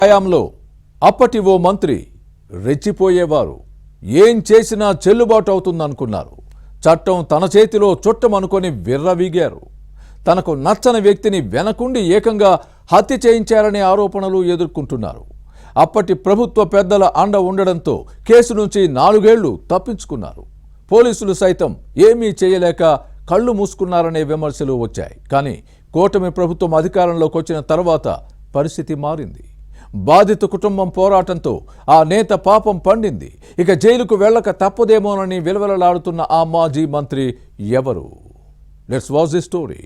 హయాంలో అప్పటి ఓ మంత్రి రెచ్చిపోయేవారు. ఏం చేసినా చెల్లుబాటు అవుతుందనుకున్నారు. చట్టం తన చేతిలో చుట్టమనుకొని విర్రవీగారు. తనకు నచ్చని వ్యక్తిని వెనకుండి ఏకంగా హత్య చేయించారనే ఆరోపణలు ఎదుర్కొంటున్నారు. అప్పటి ప్రభుత్వ పెద్దల అండ ఉండడంతో కేసు నుంచి 4 ఏళ్లు తప్పించుకున్నారు. పోలీసులు సైతం ఏమీ చేయలేక కళ్ళు మూసుకున్నారనే విమర్శలు వచ్చాయి. కానీ కూటమి ప్రభుత్వం అధికారంలోకి వచ్చిన తర్వాత పరిస్థితి మారింది. బాధిత కుటుంబం పోరాటంతో ఆ నేత పాపం పండింది. ఇక జైలుకు వెళ్ళక తప్పదేమోనని విలవెలలాడుతున్న ఆ మాజీ మంత్రి ఎవరు? Let's watch the story.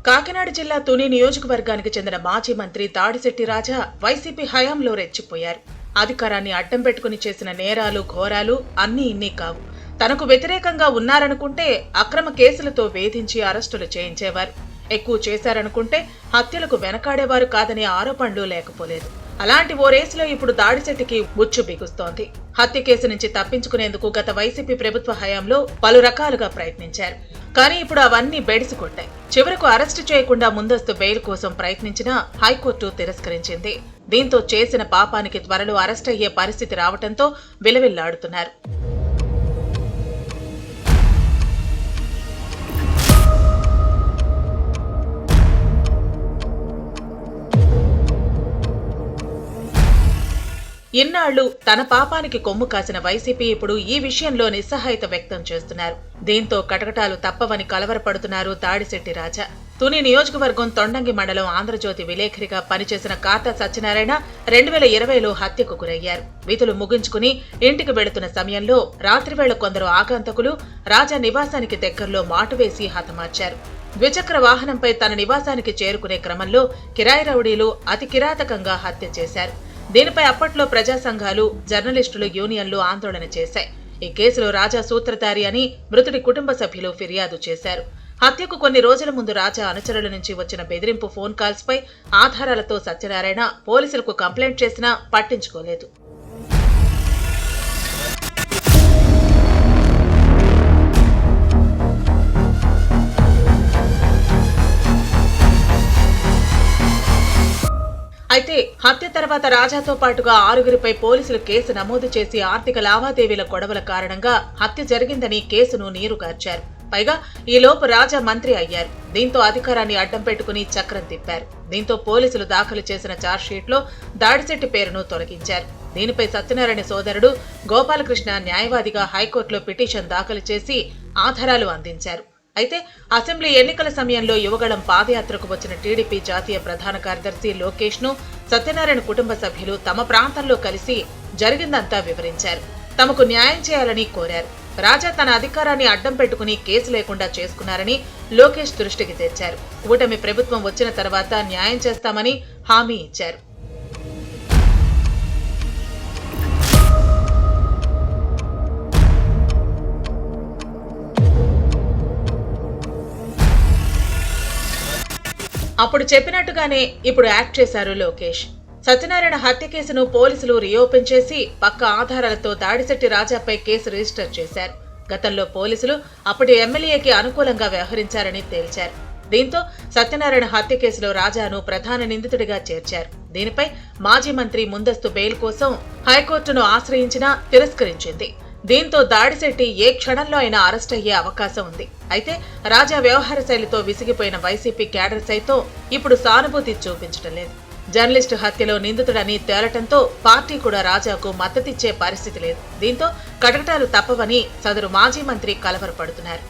Kakinada జిల్లా తుని నియోజకవర్గానికి చెందిన మాజీ మంత్రి దాడిశెట్టి రాజా వైసీపీ హయాంలో రెచ్చిపోయారు. అధికారాన్ని అడ్డం పెట్టుకుని చేసిన నేరాలు ఘోరాలు అన్నీ ఇన్ని కావు. తనకు వ్యతిరేకంగా ఉన్నారనుకుంటే అక్రమ కేసులతో వేధించి అరెస్టులు చేయించేవారు. ఎక్కువ చేశారనుకుంటే హత్యలకు వెనకాడేవారు కాదనే ఆరోపణలు లేకపోలేదు. అలాంటి ఓ రేసులో ఇప్పుడు దాడిశెట్టికి ఉచ్చు బిగుస్తోంది. హత్య కేసు నుంచి తప్పించుకునేందుకు గత వైసీపీ ప్రభుత్వ హయాంలో పలు రకాలుగా ప్రయత్నించారు. కానీ ఇప్పుడు అవన్నీ బెడిసికొట్టాయి. చివరకు అరెస్టు చేయకుండా ముందస్తు బెయిల్ కోసం ప్రయత్నించినా హైకోర్టు తిరస్కరించింది. దీంతో చేసిన పాపానికి త్వరలో అరెస్ట్ అయ్యే పరిస్థితి రావడంతో విలవిల్లాడుతున్నారు. ఇన్నాళ్లు తన పాపానికి కొమ్ము కాసిన వైసీపీ ఇప్పుడు ఈ విషయంలో నిస్సహాయత వ్యక్తం చేస్తున్నారు. దీంతో కటకటాలు తప్పవని కలవరపడుతున్నారు దాడిశెట్టి రాజా. తుని నియోజకవర్గం తొండంగి మండలం ఆంధ్రజ్యోతి విలేఖరిగా పనిచేసిన కాతా సత్యనారాయణ 2020లో హత్యకు గురయ్యారు. విధులు ముగించుకుని ఇంటికి వెళుతున్న సమయంలో రాత్రివేళ కొందరు ఆగంతకులు రాజా నివాసానికి దగ్గరలో మాటువేసి హతమార్చారు. ద్విచక్ర వాహనంపై తన నివాసానికి చేరుకునే క్రమంలో కిరాయి రౌడీలు అతి కిరాతకంగా హత్య చేశారు. దీనిపై అప్పట్లో ప్రజా సంఘాలు, జర్నలిస్టులు, యూనియన్లు ఆందోళన చేశాయి. ఈ కేసులో రాజా సూత్రధారి అని మృతుడి కుటుంబ సభ్యులు ఫిర్యాదు చేశారు. హత్యకు కొన్ని రోజుల ముందు రాజా అనుచరుల నుంచి వచ్చిన బెదిరింపు ఫోన్ కాల్స్ పై ఆధారాలతో సత్యనారాయణ పోలీసులకు కంప్లైంట్ చేసినా పట్టించుకోలేదు. అయితే హత్య తర్వాత రాజాతో పాటుగా 6గురిపై పోలీసులు కేసు నమోదు చేసి ఆర్థిక లావాదేవీల గొడవల కారణంగా హత్య జరిగిందని కేసును నీరుగార్చారు. పైగా ఈలోపు రాజా మంత్రి అయ్యారు. దీంతో అధికారాన్ని అడ్డం పెట్టుకుని చక్రం తిప్పారు. దీంతో పోలీసులు దాఖలు చేసిన ఛార్జ్షీట్లో దాడిశెట్టి పేరును తొలగించారు. దీనిపై సత్యనారాయణ సోదరుడు గోపాలకృష్ణ న్యాయవాదిగా హైకోర్టులో పిటిషన్ దాఖలు చేసి ఆధారాలు అందించారు. అయితే అసెంబ్లీ ఎన్నికల సమయంలో యువగళం పాదయాత్రకు వచ్చిన టీడీపీ జాతీయ ప్రధాన కార్యదర్శి లోకేష్ ను సత్యనారాయణ కుటుంబ సభ్యులు తమ ప్రాంతంలో కలిసి జరిగిందంతా వివరించారు. తమకు న్యాయం చేయాలని కోరారు. రాజా తన అధికారాన్ని అడ్డం పెట్టుకుని కేసు లేకుండా చేసుకున్నారని లోకేష్ దృష్టికి తెచ్చారు. కూటమి ప్రభుత్వం వచ్చిన తర్వాత న్యాయం చేస్తామని హామీ ఇచ్చారు. అప్పుడు చెప్పినట్టుగానే ఇప్పుడు యాక్ట్ చేశారు లోకేష్. సత్యనారాయణ హత్య కేసును పోలీసులు రీఓపెన్ చేసి పక్క ఆధారాలతో దాడిశెట్టి రాజాపై కేసు రిజిస్టర్ చేశారు. గతంలో పోలీసులు అప్పటి ఎమ్మెల్యేకి అనుకూలంగా వ్యవహరించారని తేల్చారు. దీంతో సత్యనారాయణ హత్య కేసులో రాజాను ప్రధాన నిందితుడిగా చేర్చారు. దీనిపై మాజీ మంత్రి ముందస్తు బెయిల్ కోసం హైకోర్టును ఆశ్రయించినా తిరస్కరించింది. దీంతో దాడిశెట్టి ఏ క్షణంలో అయినా అరెస్ట్ అయ్యే అవకాశం ఉంది. అయితే రాజా వ్యవహార శైలితో విసిగిపోయిన వైసీపీ క్యాడర్ సైతం ఇప్పుడు సానుభూతి చూపించడం లేదు. జర్నలిస్టు హత్యలో నిందితుడని తేలటంతో పార్టీ కూడా రాజాకు మద్దతిచ్చే పరిస్థితి లేదు. దీంతో కటకటాలు తప్పవని సదరు మాజీ మంత్రి కలవరపడుతున్నారు.